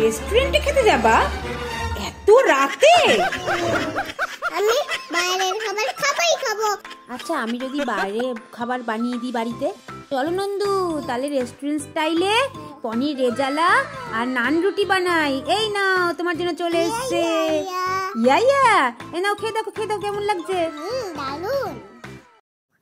রেস্টুরেন্টে খেতে যাবা এত রাতে? আমি বাইরের খাবার খাবো। আচ্ছা, আমি যদি বাইরে খাবার বানিয়ে দিই বাড়িতে? চলো নন্দু, তাহলে রেস্টুরেন্ট স্টাইলে পনির রেজালা আর নান রুটি বানাই। এই নাও, তোমার জন্য চলে এসছে। ইয়া এ নাও, খেয়ে দেখো কেমন লাগছে। দারুণ।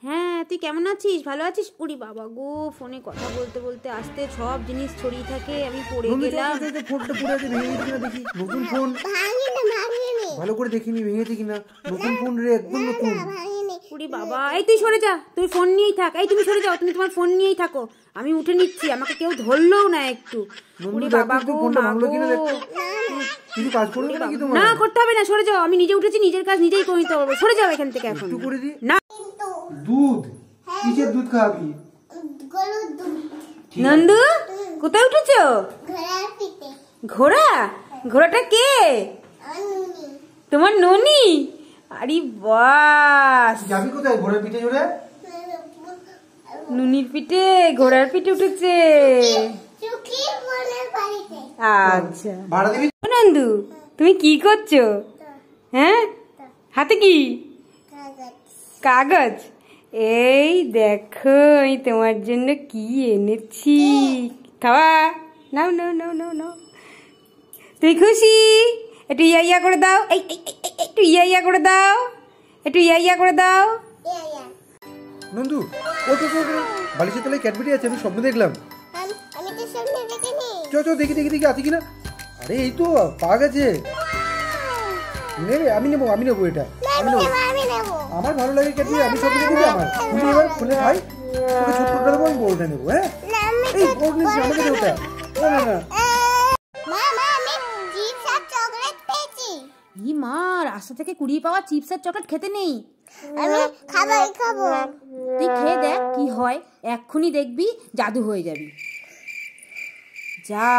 হ্যাঁ, তুই কেমন আছিস? ভালো আছিস? ওরে বাবা গো, ফোনে কথা বলতে বলতে আসতে সব জিনিস ছড়িয়ে থাকে, আমি পড়ে গেলাম। ফোনটা পুরো আছে, ভেঙে গেছে কিনা দেখি। নতুন ফোন ভাঙিনি। ভালো করে দেখিনি ভেঙেছে কিনা। নতুন ফোন রে, একদম নতুন। ওরে বাবা, এই তুই সরে যা, তুই ফোন নিয়েই থাক। এই তুমি সরে যাও, তুমি তোমার ফোন নিয়েই থাকো, আমি উঠে নিচ্ছি। আমাকে কেউ ধরলেও না একটু। ওরে বাবা গো, মা গো। কিছু কাজ করবে নাকি তোমার? না, করতে হবে না, সরে যাও। আমি নিজে উঠেছি, নিজের কাজ নিজেই করে নিতে পারবো। সরে যাও এখান থেকে এখন। একটু করে দি না। দুধ? কিসের দুধ খাবি? গরুর দুধ। নন্দু, কোথায় উঠেছো? ঘোড়ার পিঠে। ঘোড়াটা কে? নুনি। তোমার ননি? আরে বাস, যাবি কোথায়? ঘোড়ার পিঠে চড়ে? নুনির পিঠে ঘোড়ার পিঠে উঠেছে। চুকি বোনের বাড়িতে। আচ্ছা, ভাড়া দিবি? নন্দু, তুমি কি করছো? হ্যাঁ, হাতে কি? কাগজ। এই দেখো, আমি তোমার জন্য কি এনেছি, খাওয়া। নাও নাও নাও নাও নাও। তুই খুশি? একটু ইয়া করে দাও। একটু ইয়া করে দাও, একটু ইয়া করে দাও। নন্দু, ও তো বালিশের তলায় ক্যাডবেরি আছে, আমি স্বপ্ন দেখলাম। আমি তো সামনে দেখিনি। চো দেখি আছে কিনা। আরে এই তো পাওয়া গেছে। নেবে? আমি নেবো এটা। আমি নেবো। আমার ভালো লাগে ক্যাডবেরি, আমি সব দিবি। আমার খুলে এবার খুলে খাই। তোকে ছোট্টটা দেবো, আমি বড়টা নেবো। হ্যাঁ, এই বড় নিচ্ছি, আমাকে দে ওটা। না ই মা, রাস্তা থেকে কুড়িয়ে পাওয়া চিপস আর চকলেট খেতে নেই। আমি খাবো। তুই খেয়ে দেখ কি হয়, এক্ষুনি দেখবি জাদু হয়ে যাবি। যা,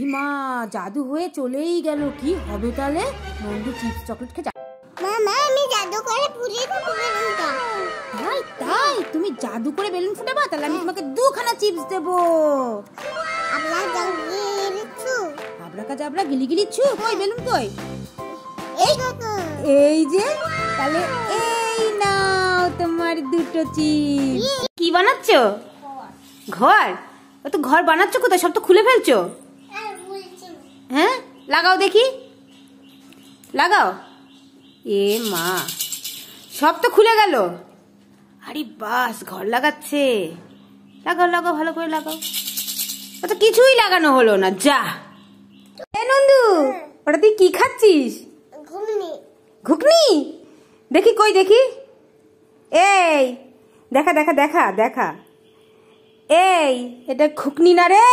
ই মা, জাদু হয়ে চলেই গেল। কি হবে তাহলে? নন্দু চিপস চকলেট খেয়ে মামা, আমি জাদু করে পুড়িয়ে দেবো বেলুনটা। তাই তুমি জাদু করে বেলুন ফুটাবা? তাহলে আমি তোমাকে 2খানা চিপস দেবো। আবরাকাজাবরা গিলিগিলি ছু। কই বেলুন কই? এই যে, তাহলে এই নাও তোমার 2টো চিপস। কি বানাচ্ছো? ঘর? ও তো ঘর বানাচ্ছো কোথায়? সব তো খুলে ফেলছো। হ্যাঁ, লাগাও দেখি, লাগাও। এ মা, সব তো খুলে গেল। আরে বাস, ঘর লাগাচ্ছে। লাগাও ভালো করে লাগাও। ও তো কিছুই লাগানো হলো না। যা। এ নন্দু, ওটা তুই কি খাচ্ছিস? ঘুগনি। দেখি কই দেখি। এই দেখা। এই, এটা ঘুগনি না রে,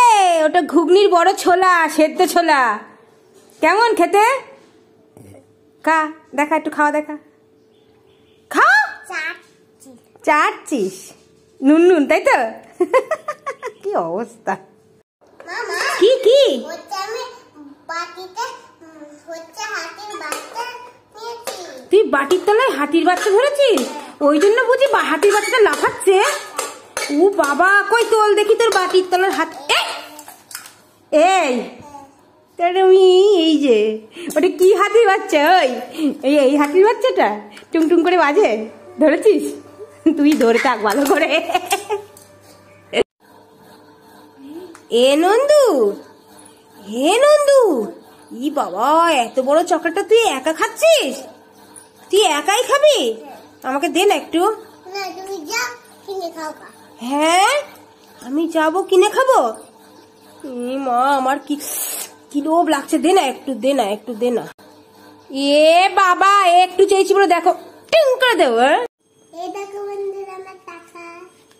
ওটা ঘুগনির বড় ছোলা, সেদ্ধ ছোলা। কেমন খেতে? দেখা, একটু খাওয়া দেখা। খা। চাটছিস? নুন, তাই তো? কি অবস্থা। কি তুই বাটির তলায় হাতির বাচ্চা ধরেছিস? ওই জন্য বুঝি হাতির বাচ্চাটা লাফাচ্ছে। ও বাবা, কই তোল দেখি তোর বাটির তলার হাত। এই আমি, এই যে ওটা কি হাতির বাচ্চা? এই হাতির বাচ্চাটা টুং করে বাজে। ধরেছিস? তুই ধরে থাক ভালো করে। এ নন্দু, ই বাবা, এত বড় চকলেটটা তুই একা খাচ্ছিস? তুই একাই খাবি? আমাকে দে না একটু। হ্যাঁ, আমি যাবো কিনে খাবো। মা, আমার কি লোভ লাগছে। দে না একটু দে না। এ বাবা, একটু চেয়েছি বলে দেখো, টিং করে দেবো।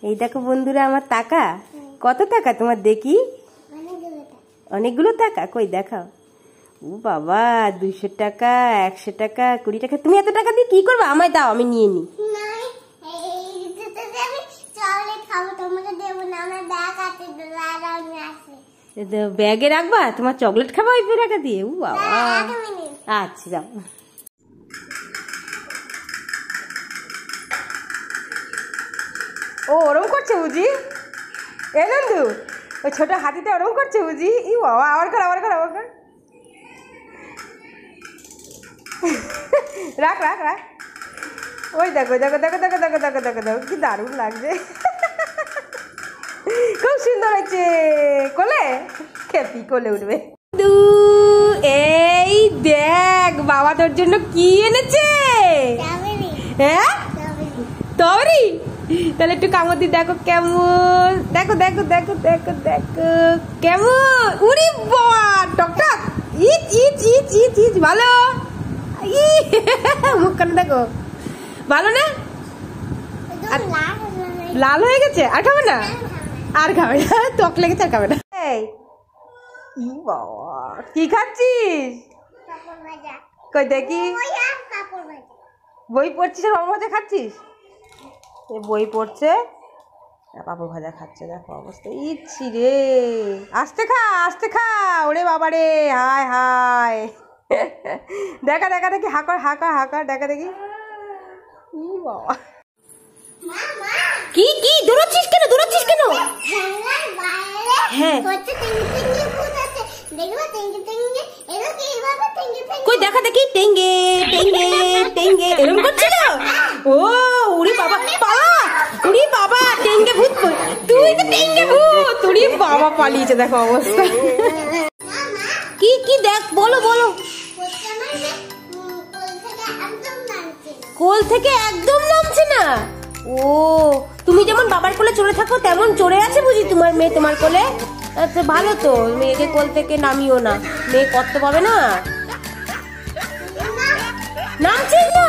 এই দেখো বন্ধুরা আমার টাকা। কত টাকা তোমার দেখি? অনেকগুলো টাকা। কই দেখাও। ও বাবা, 200 টাকা, 100 টাকা, 20 টাকা। তুমি এত টাকা দিয়ে কি করবে? আমায় দাও, আমি নিয়ে নি। ব্যাগে রাখবা? তোমার চকলেট খাবা ওই টাকা দিয়ে? ও বাবা, আচ্ছা যাও। ও ওরম করছে বুঝি? এ নন্দু, ওই ছোট হাতিটা ওরকম করছে বুঝি। ই বাবা, আবার কর। রাখ। ওই দেখো কি দারুণ লাগছে, খুব সুন্দর হয়েছে। কোলে উঠবে। এই দেখ বাবা তোর জন্য কি এনেছে। হ্যাঁ তবরি, তাহলে একটু কামড় দি, দেখো কেমন, দেখো কেমন। উড়ি বাবা, টকটক, ইচ ভালো। মুখখানে দেখো, ভালো না? লাল হয়ে গেছে, আর খাবে না? ত্বক লেগেছে, আর খাবে না। কি খাচ্ছিস? কই দেখি, বই পড়ছিস আর পাপড় ভাজা খাচ্ছিস? বই পড়ছে, পাপড় ভাজা খাচ্ছে, দেখো অবস্থা। ইচ্ছি রে, আস্তে খা। ওরে বাবা রে, হায়। দেখা দেখি, হাঁকা দেখা দেখি। বাবা, কি দৌড়াচ্ছিস কেন? হ্যাঁ কই দেখা দেখি। টেঙ্গে এরকম করছিল। ও উড়ি বাবা, পালা। উড়ি বাবা, টেঙ্গে ভূত। তুই তো টেঙ্গে ভূত। উড়ি বাবা, পালিয়েছে, দেখো অবস্থা। কি দেখ, বলো। কোল থেকে একদম নামছে না। ও, তুমি যেমন বাবার কোলে চড়ে থাকো তেমন চড়ে আছে বুঝি তোমার মেয়ে তোমার কোলে। আচ্ছা ভালো তো, মেয়েকে কোল থেকে নামিও না, মেয়ে কষ্ট পাবে না। নামছে না।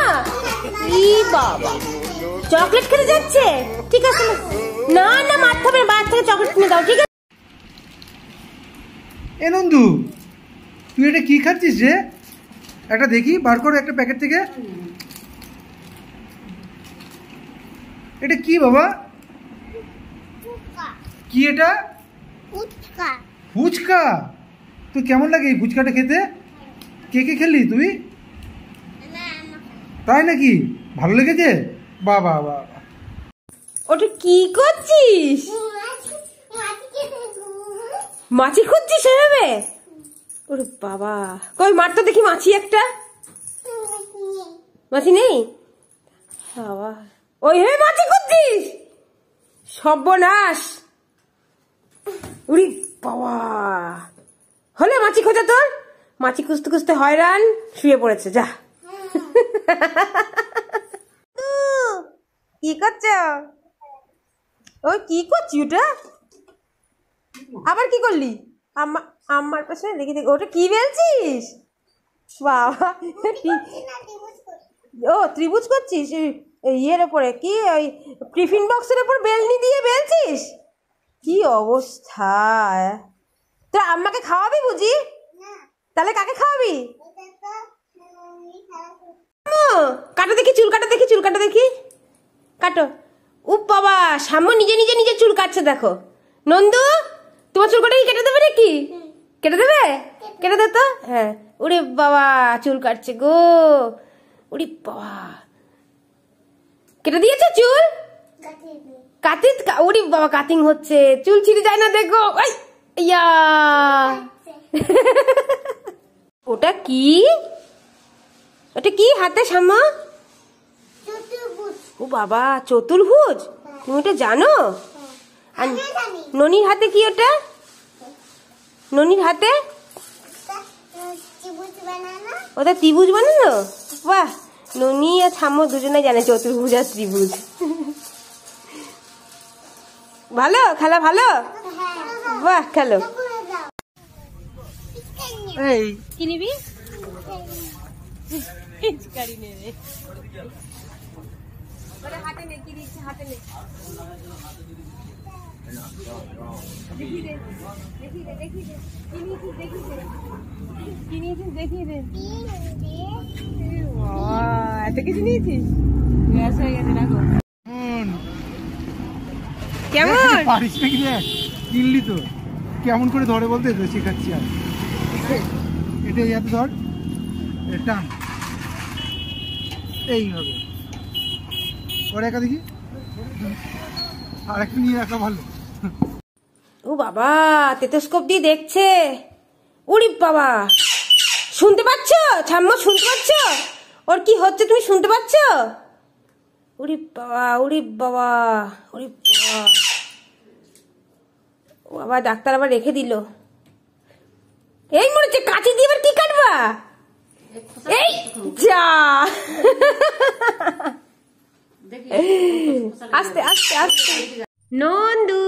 ই বাবা, চকলেট খেতে যাচ্ছে। ঠিক আছে, না মারতে হবে, বাইরে থেকে চকলেট কিনে দাও। ঠিক আছে। এ নন্দু, তুই এটা কি খাচ্ছিস রে? একটা দেখি, বার করো একটা প্যাকেট থেকে। এটা কি বাবা? কি এটা? ফুচকা। তুই কেমন লাগে এই ফুচকাটা খেতে? কে খেলি তুই? তাই নাকি? ভালো লেগেছে? বাবা। ওটা কি করছিস? মাছি খুঁজছিস এভাবে? ওরে বাবা, কই মারতো দেখি মাছি একটা। মাছি নেই বাবা। ওই হে মাছি খুঁজছিস? সর্বনাশ। উড়ি বাবা, হলে মাছি খোঁজা তোর? মাছি খুঁজতে হয়রান, শুয়ে পড়েছে। যা। কি করছ? ওই কি করছি ওটা? আবার কি করলি? আমার পাশে দেখি ওটা কি বেলছিস? বাবা, ও ত্রিভুজ করছিস? ইয়ের ওপরে কি, ওই টিফিন বক্সের ওপর বেলনি দিয়ে বেলছিস? কি অবস্থা! তোর আম্মাকে খাওয়াবি বুঝি? তাহলে কাকে খাওয়াবি? কাটো দেখি, চুল কাটো দেখি, কাটো। উপ বাবা, সাম্য নিজে চুল কাটছে দেখো। নন্দু, তোমার চুল কাটা কি কেটে দেবে নাকি? কেটে দেবে? কেটে দে তো। হ্যাঁ। ওরে বাবা, চুল কাটছে গো। ওরে বাবা, কেটে দিয়েছে চুল? ওরে বাবা, কাটিং হচ্ছে, চুল ছিঁড়ে যায় না দেখো। ইয়া, ওটা কি হাতে সাম্য? ও বাবা, চতুর্ভুজ। তুমি ওটা জানো? আর ননির হাতে কি ওটা? ননির হাতে ওটা ত্রিভুজ বানানো। বাহ, ননি আর সাম্য দুজনে জানে চতুর্ভুজ আর ত্রিভুজ। ভালো খেলা, ভালো। বাহ, খেলো। কি নিবি? হাতে নে, কি দিচ্ছে হাতে নে। এত কিছু নিয়েছিস? কেমন পারিস নাকি? কিনলি তো, কেমন করে ধরে বলতে শেখাচ্ছি। আর এটা এত ধর, এটা এইভাবে ওর একা দেখি, আর একটা নিয়ে রাখা ভালো। ও বাবা, টেটোস্কোপ দিয়ে দেখছে। উরি বাবা, শুনতে পাচ্ছ ঠাম্মা? শুনতে পাচ্ছ ওর কি হচ্ছে? তুমি শুনতে পাচ্ছ? উরি বাবা, উরি বাবা, উরি বাবা। ও বাবা, ডাক্তার আবার রেখে দিল। এই মনে হচ্ছে কাঁচি দিয়ে এবার কি কাটবা? এই যা, আস্তে আস্তে আস্তে। নন্দু,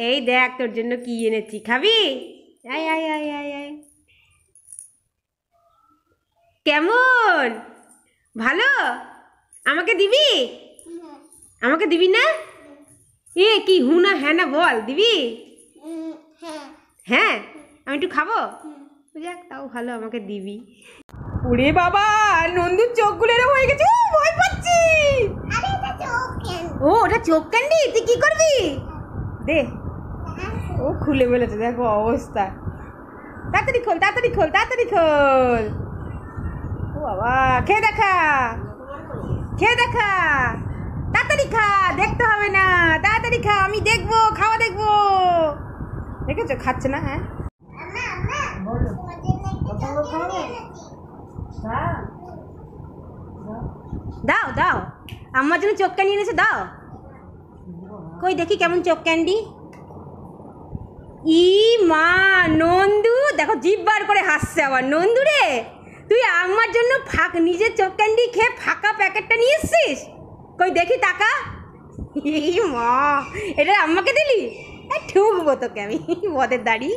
এই দেখ তোর জন্য কি এনেছি, খাবি? আয় আয় আয় আয় আয়। কেমন? ভালো? আমাকে দিবি? আমাকে দিবি না? এ কি হু না হ্যাঁ না বল, দিবি? হ্যাঁ, আমি একটু খাবো। যাক, তাও ভালো, আমাকে দিবি। ওরে বাবা, নন্দুর চোখগুলো এরকম হয়ে গেছে, ভয় পাচ্ছি। ও, ওটা চোখ ক্যান্ডি, তুই কি করবি? দে। ও খুলে ফেলেছে, দেখো অবস্থা। তাড়াতাড়ি খোল, তাড়াতাড়ি খোল, তাড়াতাড়ি খোল। ও বাবা, খেয়ে দেখা, খেয়ে দেখা, তাড়াতাড়ি খা, দেখতে হবে না, তাড়াতাড়ি খা, আমি দেখবো, খাওয়া দেখবো। দেখেছো খাচ্ছে না? হ্যাঁ, দাও দাও, আমার জন্য চোখ ক্যান্ডি এনেছে, দাও। কই দেখি কেমন চোখ ক্যান্ডি। ই মা, নন্দু দেখো জিভ বার করে হাসছে আবার। নন্দু রে, তুই আমার জন্য নিজের চোখ ক্যান্ডি খেয়ে ফাঁকা প্যাকেটটা নিয়ে এসছিস? কই দেখি, টাকা। ই মা, এটা আম্মাকে দিলি? ঠুকবো তোকে আমি, মদের দাড়ি।